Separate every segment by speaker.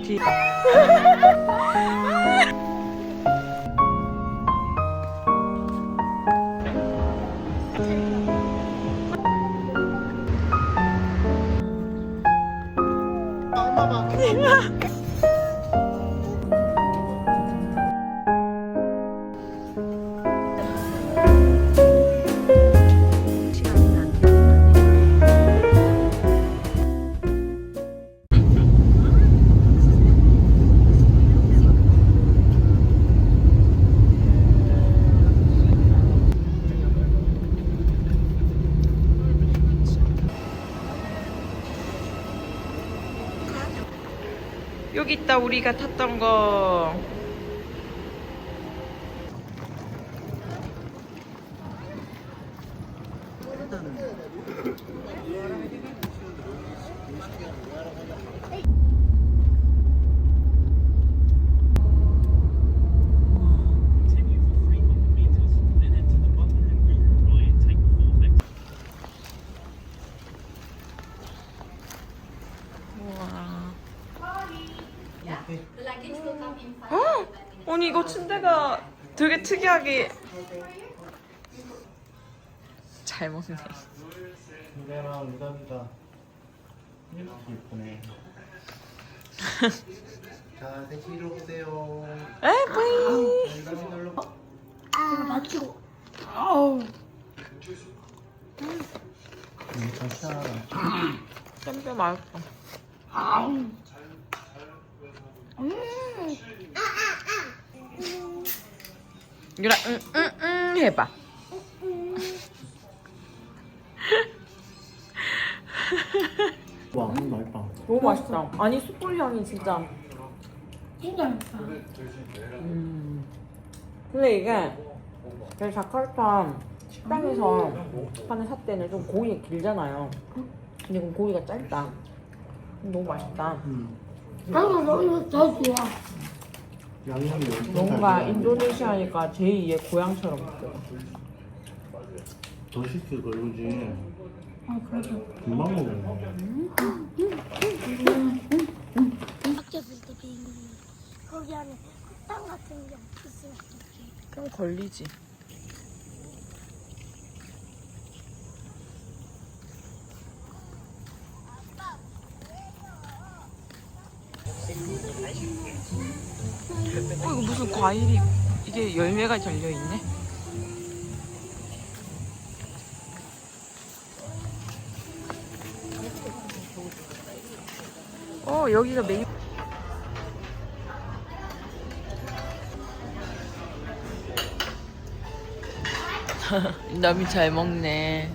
Speaker 1: 뒤.
Speaker 2: 엄마 봐.
Speaker 1: 여기 있다 우리가 탔던 거. 아니 이거 침대가 되게 특이하게 잘 먹네.
Speaker 2: 누나랑 유담이가 이렇게 예쁘네. 자, 셋이 이리 오세요.
Speaker 1: 에이
Speaker 2: 유담이 놀러.
Speaker 3: 맞추고. 아우.
Speaker 2: 괜찮아.
Speaker 1: 쌤뼈 맛있어.
Speaker 3: 아우.
Speaker 1: 유라 해봐.
Speaker 2: 와, 맛있다.
Speaker 1: 너무 맛있다. 아니 숯불 향이 진짜.
Speaker 3: 진짜 맛있다.
Speaker 1: 근데 이게 저희 자카르타 식당에서 파는 삿대는 좀 고기가 길잖아요. 근데 이건 고기가 짧다. 너무 맛있다.
Speaker 3: 나도 너무 더 좋아.
Speaker 2: 양념이 엄청
Speaker 1: 뭔가
Speaker 2: 잘
Speaker 1: 인도네시아니까 제2의 고향처럼 느껴.
Speaker 2: 더 시킬 거 이거지.
Speaker 3: 아, 그래서.
Speaker 2: 금방 먹네.
Speaker 3: 바뀌었을 때 비행기. 거기 안에 식당 같은 게 없었으면 어떡해.
Speaker 1: 그럼 걸리지. 이거 무슨 과일이 이게 열매가 달려 있네. 여기가 메인. 남이 잘 먹네.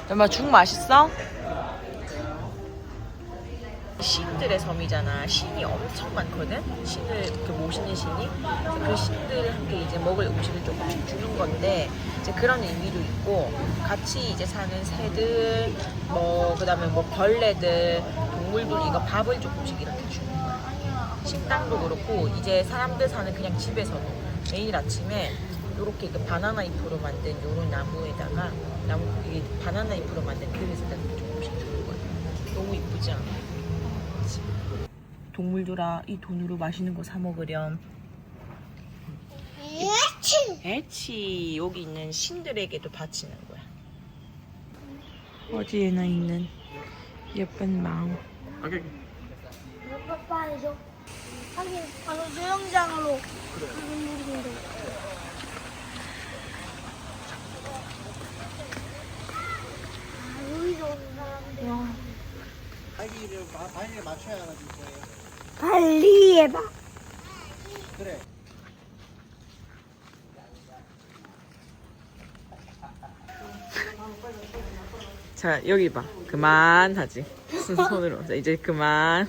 Speaker 1: 엄마 죽 맛있어? 신들의 섬이잖아. 신이 엄청 많거든. 신을 이렇게 모시는 신이. 그 신들한테 이제 먹을 음식을 조금씩 주는 건데 이제 그런 의미도 있고 같이 이제 사는 새들, 뭐 그다음에 뭐 벌레들, 동물들 이거 밥을 조금씩 이렇게 주는 거야. 식당도 그렇고 이제 사람들 사는 그냥 집에서도 매일 아침에 요렇게 바나나 잎으로 만든 요런 나무에다가 이 바나나 잎으로 만든 그릇에다가 조금씩 주는 거야. 너무 이쁘지 않아? 동물들아 이 돈으로 맛있는 거 사 먹으렴. 애치 여기 있는 신들에게도 바치는 거야. 어디에나 있는 예쁜 마음.
Speaker 3: 빠빠 해줘. 하긴, 바로 수영장으로. 그래. 여기서 오는 사람들.
Speaker 2: 발리를 맞춰야 하나 진짜.
Speaker 3: 빨리 해봐.
Speaker 2: 그래.
Speaker 1: 자 여기 봐. 그만하지. 손으로. 자, 이제 그만.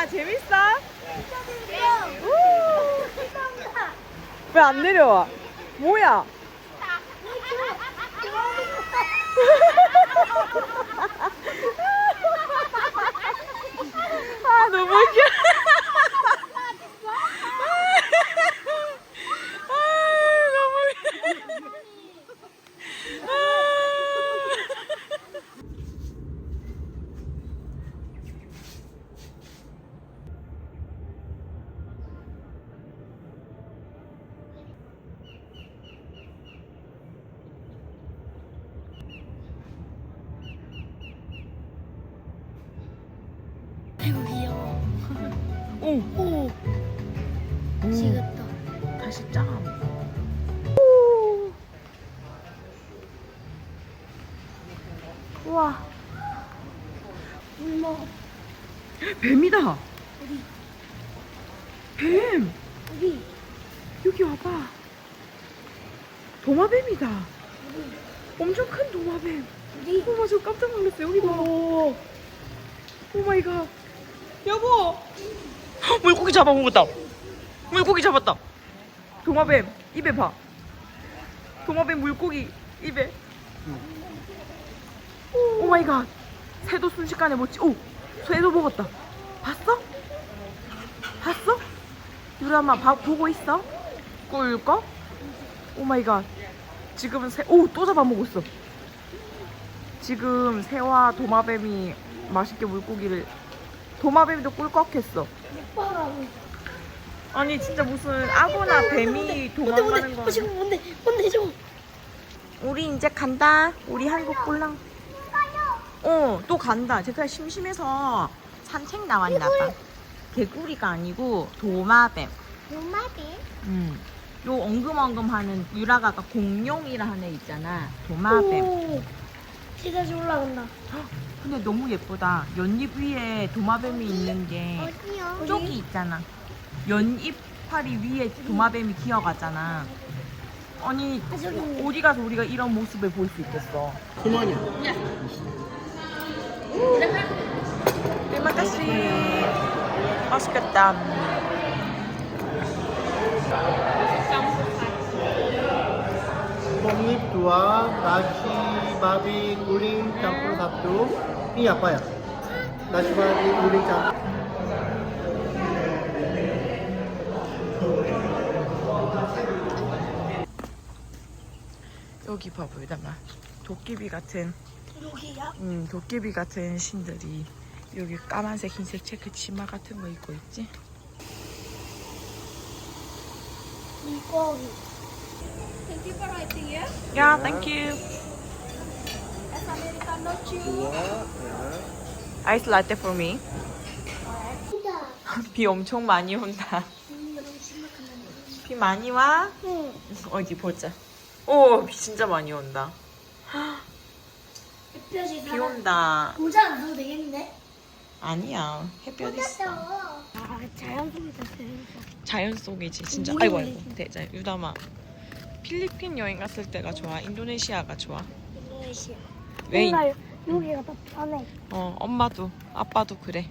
Speaker 1: 야 재밌어? 왜 안 내려와? 뭐야? 아 너무 웃겨. 아 너무 웃겨.
Speaker 3: 아이고 귀여워.
Speaker 1: 오.
Speaker 3: 지겠다.
Speaker 1: 다시 짱. 우와.
Speaker 3: 물 먹어.
Speaker 1: 뱀이다.
Speaker 3: 어디?
Speaker 1: 뱀.
Speaker 3: 어디?
Speaker 1: 여기 와봐. 도마뱀이다.
Speaker 3: 어디?
Speaker 1: 엄청 큰 도마뱀.
Speaker 3: 어디?
Speaker 1: 어머 저 깜짝 놀랐어. 여기 봐. 오 마이 갓. 여보. 물고기 잡아먹었다. 물고기 잡았다. 도마뱀 입에 봐. 도마뱀 물고기 입에. 오 마이 갓. 새도 순식간에 먹지. 오 새도 먹었다. 봤어? 봤어? 유람아 보고 있어? 꿀꺽? 오 마이 갓. 지금은 또 잡아먹었어. 지금 새와 도마뱀이 맛있게 물고기를. 도마뱀도 꿀꺽했어.
Speaker 3: 오빠라고.
Speaker 1: 아니 진짜 무슨 악어나 뱀이 도망가는 거.
Speaker 3: 지금 뭔데 저?
Speaker 1: 우리 이제 간다. 우리 한국 꿀랑. 또 간다. 제가 심심해서 산책 나왔나 봐. 개구리가 아니고 도마뱀.
Speaker 3: 도마뱀?
Speaker 1: 요 엉금엉금하는 유라가 아까 공룡이라 하는 애 있잖아. 도마뱀.
Speaker 3: 오. 지다시 올라간다.
Speaker 1: 근데 너무 예쁘다. 연잎 위에 도마뱀이 있는 게
Speaker 3: 어디요?
Speaker 1: 쪽이 있잖아. 연잎파리 위에 도마뱀이 기어가잖아. 아니
Speaker 3: 저기.
Speaker 1: 어디 가서 우리가 이런 모습을 볼 수 있겠어.
Speaker 2: 소만이야.
Speaker 1: Terima kasih. 맛있겠다.
Speaker 2: 뽕잎 2, nasi babi guling campur 1. Ini apa ya? Nasi babi guling campur.
Speaker 1: 여기 봐봐, 여기다가 도깨비 같은
Speaker 3: 여기야?
Speaker 1: 도깨비 같은 신들이 여기 까만색 흰색 체크 치마 같은 거 입고 있지?
Speaker 3: 물고기.
Speaker 1: 야, 땡큐. 아이스 라떼 for me. 비 엄청 많이 온다. 비 많이 와?
Speaker 3: 응.
Speaker 1: 어디 보자. 오, 비 진짜 많이 온다.
Speaker 3: 햇볕이
Speaker 1: 비 온다.
Speaker 3: 모자 안 써도 되겠는데?
Speaker 1: 아니야, 햇볕 있어.
Speaker 3: 아, 자연 속에서
Speaker 1: 자연 속이지 진짜.
Speaker 3: 뭐야,
Speaker 1: 아이고
Speaker 3: 이게?
Speaker 1: 아이고 대자 유담아. 필리핀 여행 갔을 때가 좋아? 인도네시아가 좋아?
Speaker 3: 인도네시아.
Speaker 1: 왜?
Speaker 3: 뭔가 여기가 더 편해.
Speaker 1: 엄마도 아빠도 그래.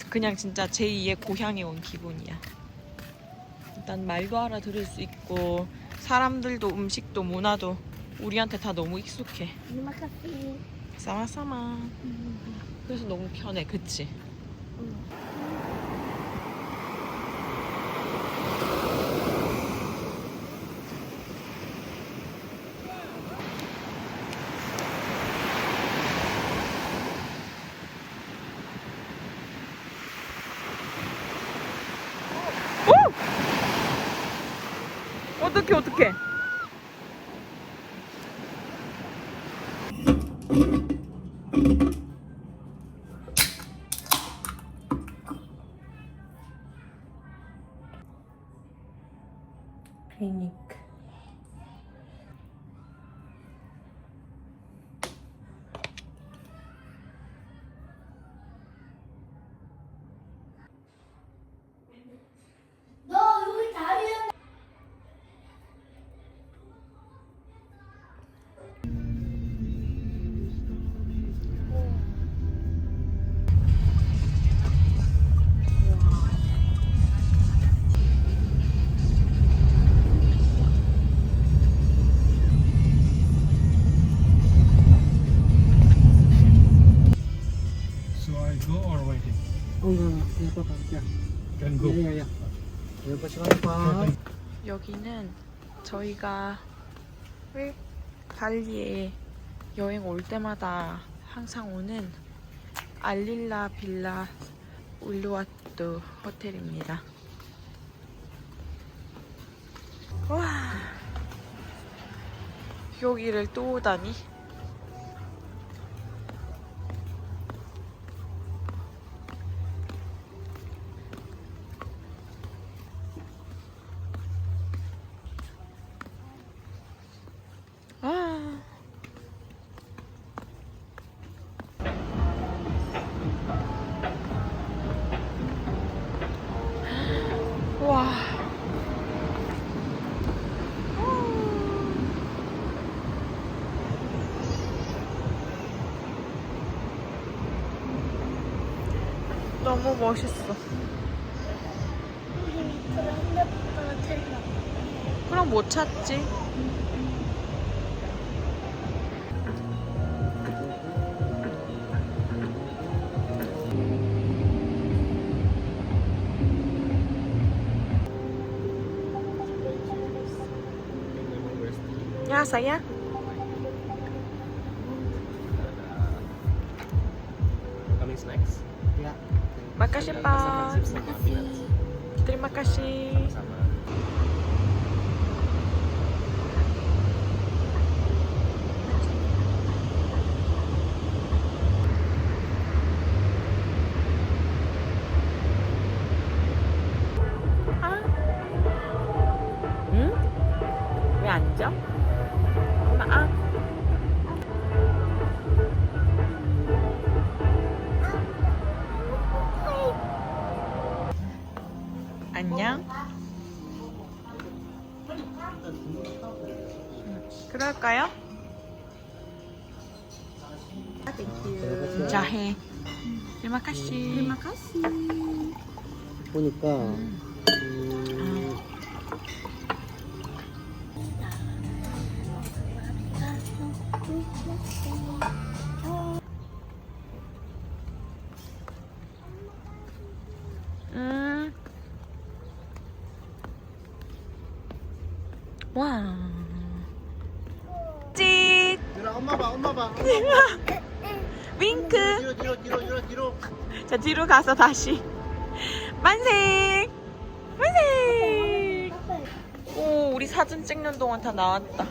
Speaker 1: 그냥 진짜 제2의 고향에 온 기분이야. 일단 말도 알아들을 수 있고 사람들도 음식도 문화도 우리한테 다 너무 익숙해.
Speaker 3: 이마카시.
Speaker 1: 사마사마. 그래서 너무 편해, 그치? 어떡해. 클리닉.
Speaker 3: 너 여기 다리야.
Speaker 2: apa Pak? Ya. Iya, iya. Ya, Pak, silakan Pak.
Speaker 1: 여기는 저희가 발리에 여행 올 때마다 항상 오는 알릴라 빌라 울루와트 호텔입니다. 와, 여기를 또 오다니. 아. 와. 너무 멋있어.
Speaker 3: 그런데부터 틀려.
Speaker 1: 그럼 못 찾지. Ya, sayang.
Speaker 4: Kami snacks
Speaker 2: Ya.
Speaker 1: Makasih, Pak.
Speaker 4: sama peanuts
Speaker 1: Terima kasih.
Speaker 4: sama
Speaker 1: 응? 왜 앉아? 엄마, 아. 안녕. 그럴까요? 자해. Terima kasih. Terima kasih.
Speaker 2: 보니까
Speaker 1: 와. 찌.
Speaker 2: 유라 엄마 봐, 엄마 봐.
Speaker 1: 윙크.
Speaker 2: 뒤로.
Speaker 1: 자, 뒤로 가서 다시. 만세. 만세. 오, 우리 사진 찍는 동안 다 나왔다.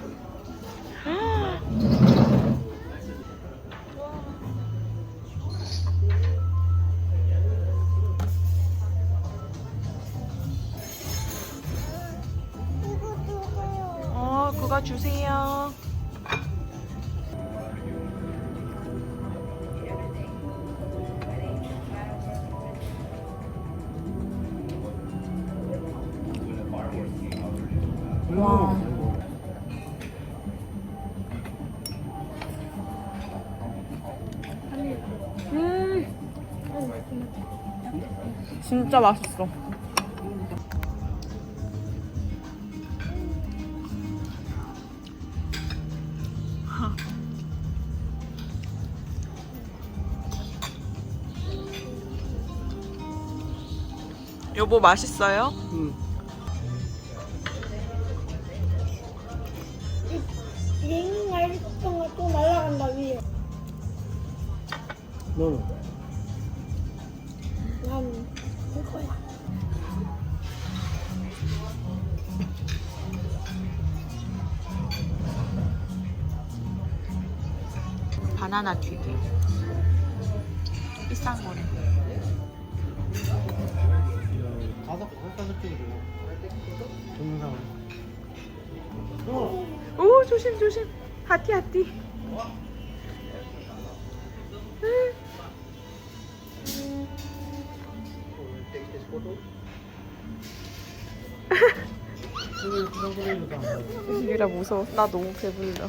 Speaker 1: 그거 주세요. 와. 진짜 맛있어. 여보 맛있어요?
Speaker 3: 링 알겠던 거또 날아간다 위에.
Speaker 2: 너는?
Speaker 3: 난 이거야.
Speaker 1: 바나나 튀김. 비싼 거네.
Speaker 2: 가서 찍어줘. 동영상을.
Speaker 1: 오, 조심. 하티. 유라 무서워. 나 너무 배불러.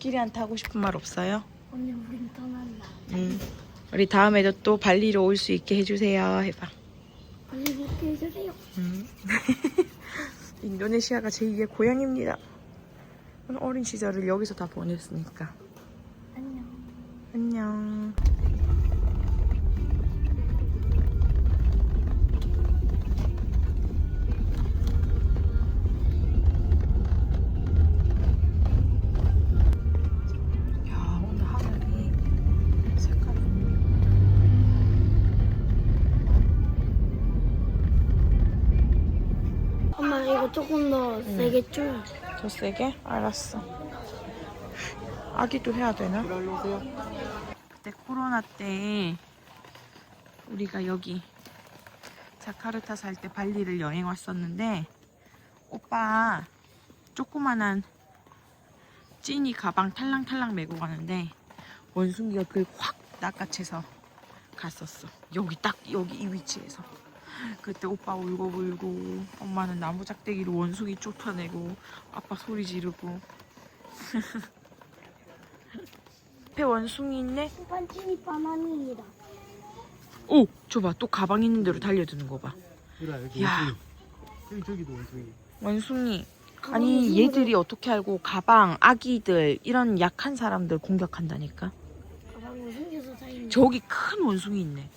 Speaker 1: 키리한테 하고 싶은 말 없어요?
Speaker 3: 오늘 우린 떠난다.
Speaker 1: 우리 다음에도 또 발리로 올 수 있게 해주세요. 해봐.
Speaker 3: 빨리 먹게 해주세요.
Speaker 1: 인도네시아가 제2의 고향입니다. 어린 시절을 여기서 다 보냈으니까.
Speaker 3: 안녕.
Speaker 1: 안녕. 야, 오늘 하늘이 색깔이
Speaker 3: 엄마 이거 조금 더 세게 줘.
Speaker 1: 더 세게? 알았어. 아기도 해야 되나?
Speaker 2: 들어오세요.
Speaker 1: 그때 코로나 때 우리가 여기 자카르타 살 때 발리를 여행 왔었는데 오빠 조그만한 찐이 가방 탈랑탈랑 메고 가는데 원숭이가 그걸 확 낚아채서 갔었어. 여기 딱 여기 이 위치에서. 그때 오빠 울고 엄마는 나무 작대기로 원숭이 쫓아내고 아빠 소리 지르고 앞에 원숭이 있네.
Speaker 3: 반찬이 바나니입니다.
Speaker 1: 오! 저봐 또 가방 있는 대로 달려드는 거 봐.
Speaker 2: 유라 여기
Speaker 1: 야.
Speaker 2: 원숭이. 저기도 원숭이.
Speaker 1: 원숭이. 아니 얘들이 어떻게 알고 가방, 아기들 이런 약한 사람들 공격한다니까.
Speaker 3: 가방을 숨겨서 다니는.
Speaker 1: 저기 큰 원숭이 있네.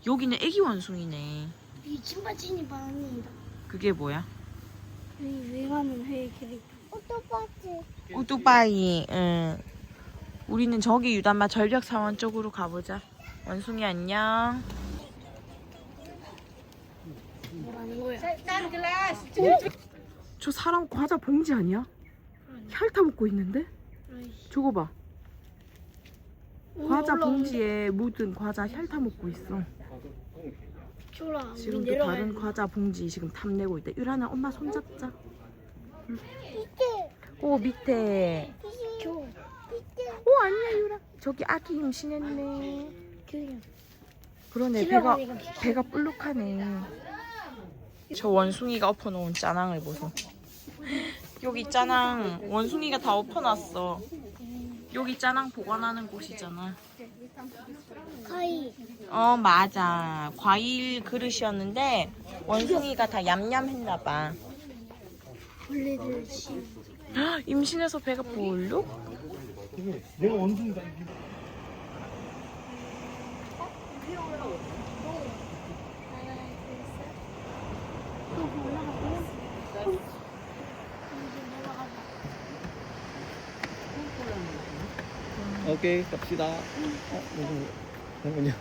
Speaker 1: 여기는 애기 원숭이네.
Speaker 3: 이 침반친이 바나니입니다.
Speaker 1: 그게 뭐야?
Speaker 3: 여기 외가는 회 캐릭터. 오토바지.
Speaker 1: 오토바이. 응. 우리는 저기 유담마 절벽 사원 쪽으로 가보자. 원숭이 안녕.
Speaker 3: 뭐라는 거야?
Speaker 1: 저 사람 과자 봉지 아니야? 핥아 먹고 있는데? 저거 봐. 과자 봉지에 묻은 과자 핥아 먹고 있어.
Speaker 3: 큐라.
Speaker 1: 지금 또 다른 과자 봉지 지금 탐내고 있대. 유라나 엄마 손 잡자.
Speaker 3: 밑에.
Speaker 1: 오 밑에.
Speaker 3: 큐.
Speaker 1: 오 아니야 유라. 저기 아기 임신했네.
Speaker 3: 큐.
Speaker 1: 그러네.
Speaker 3: 집에 가니까
Speaker 1: 배가 볼록하네. 저 원숭이가 엎어놓은 짜낭을 보소. 여기 짜낭 원숭이가 다 엎어놨어. 여기 짜낭 보관하는 곳이잖아.
Speaker 3: 카이.
Speaker 1: 어 맞아. 과일 그릇이었는데 원숭이가 다 얌얌했나봐.
Speaker 3: 벌레들 씨.
Speaker 1: 임신해서 배가 볼록?
Speaker 2: 내가 원숭이다. 오케이 갑시다. 잠깐만요.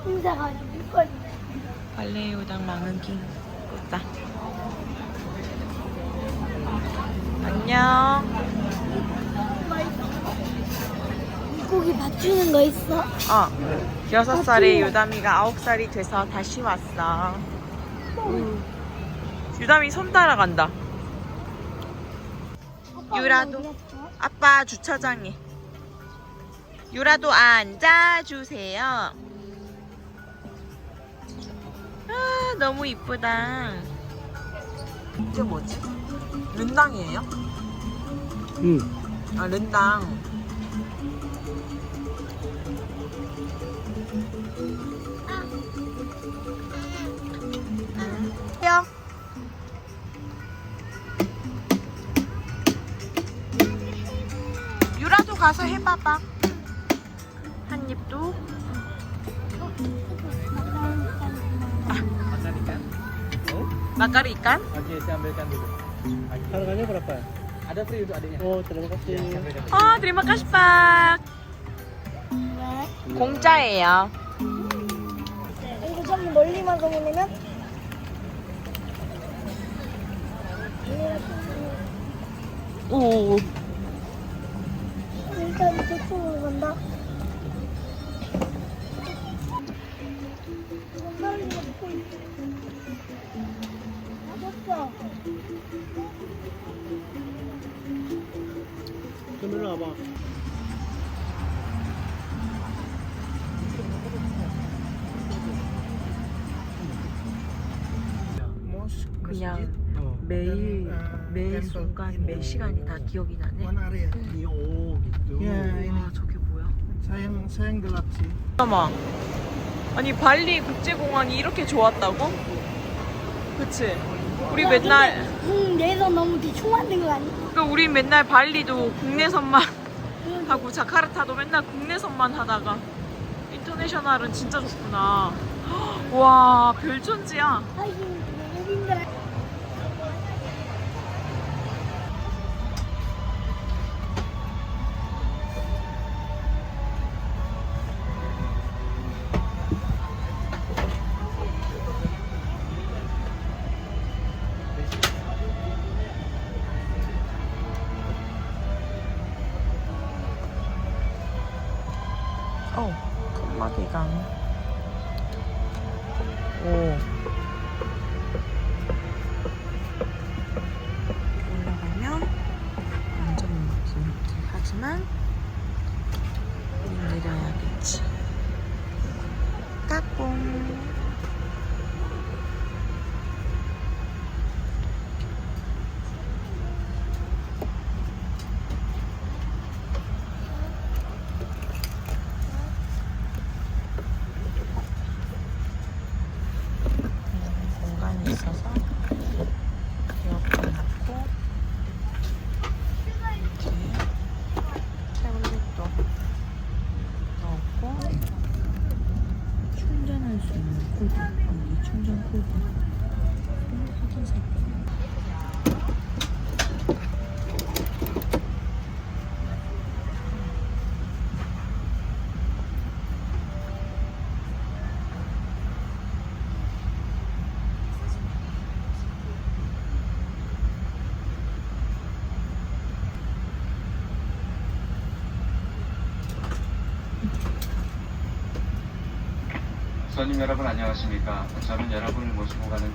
Speaker 3: 혼자가 이걸.
Speaker 1: 발레요당 망은킹 있다. 안녕.
Speaker 3: 물고기 맞추는 거 있어?
Speaker 1: 6살의 유담이가 9살이 돼서 다시 왔어. 유담이 손 따라간다. 유라도. 아빠 주차장에. 유라도 앉아주세요. 아 너무 이쁘다. 이게 뭐지? 른당이에요?
Speaker 2: 응.
Speaker 1: 아 른당. 야. 유라도 가서 해봐봐. 한 입도.
Speaker 4: Makan ikan. Oh,
Speaker 1: 막가리 ikan.
Speaker 4: oke, saya ambilkan dulu.
Speaker 2: harganya berapa?
Speaker 4: Ada free untuk adiknya.
Speaker 2: Oh terima kasih.
Speaker 4: Saya ambilkan dulu.
Speaker 1: terima kasih pak. 공짜예요.
Speaker 3: 이거 좀 멀리만 보내면
Speaker 1: 오.
Speaker 3: 일단 저쪽으로 간다. 이거 빨리
Speaker 2: 와봐.
Speaker 1: 그냥 매일 순간 매 시간이 다 기억이 나네.
Speaker 2: One area. Oh, gitu. Ya,
Speaker 1: 와 저게 뭐야?
Speaker 2: sayang gelap sih.
Speaker 1: 잠깐만. 아니 발리 국제공항이 이렇게 좋았다고? 그치? 우리 맨날
Speaker 3: 내서 너무 대충 만든 거 아니야?
Speaker 1: 그러니까 우리 맨날 발리도 국내선만 하고 자카르타도 맨날 국내선만 하다가 인터내셔널은 진짜 좋구나. 와 별천지야.
Speaker 3: 하긴 외국인들
Speaker 1: 칸마디강. 오. 올라가면 완전 막히긴 하지만 우리 내려야겠지. 까꿍. 공간이 있어서 에어컨 넣고 이렇게 태블릿도 넣고 충전할 수 있는 코드 여기 충전 코드 확인색.
Speaker 5: 손님 여러분 안녕하십니까? 저는 여러분을 모시고 가는